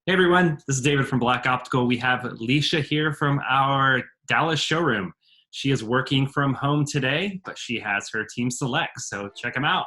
Hey everyone, this is David from Black Optical. We have Lisha here from our Dallas showroom. She is working from home today, but she has her team select, so check them out.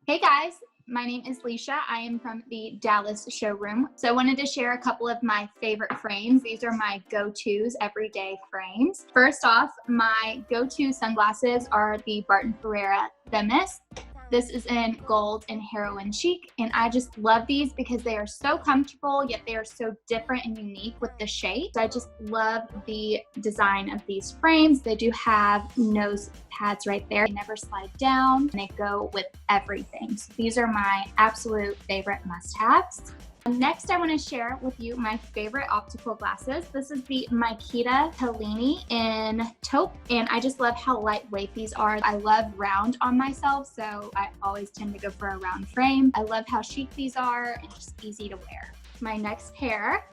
Hey guys, my name is Lisha. I am from the Dallas showroom. So I wanted to share a couple of my favorite frames. These are my go-tos everyday frames. First off, my go-to sunglasses are the PERREIRA THEMIS. This is in gold and heroin chic, and I just love these because they are so comfortable, yet they are so different and unique with the shape. So I just love the design of these frames. They do have nose pads right there. They never slide down, and they go with everything. So these are my absolute favorite must-haves. Next, I want to share with you my favorite optical glasses. This is the MYKITA TALINI in taupe, and I just love how lightweight these are. I love round on myself, so I always tend to go for a round frame. I love how chic these are and just easy to wear. My next pair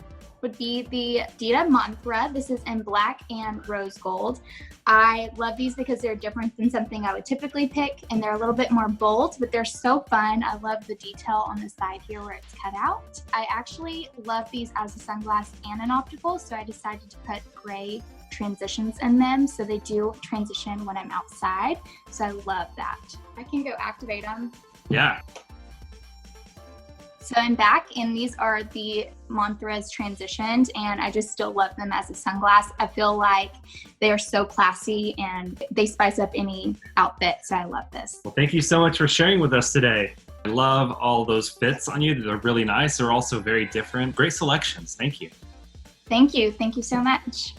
would be the DITA MONTHRA. This is in black and rose gold. I love these because they're different than something I would typically pick, and they're a little bit more bold, but they're so fun. I love the detail on the side here where it's cut out. I actually love these as a sunglass and an optical, so I decided to put gray transitions in them, so they do transition when I'm outside. So I love that. I can go activate them. Yeah. So I'm back, and these are the MONTHRAs transitioned, and I just still love them as a sunglass. I feel like they are so classy and they spice up any outfit, so I love this. Well, thank you so much for sharing with us today. I love all those fits on you. They're really nice. They're also very different. Great selections. Thank you. Thank you. Thank you so much.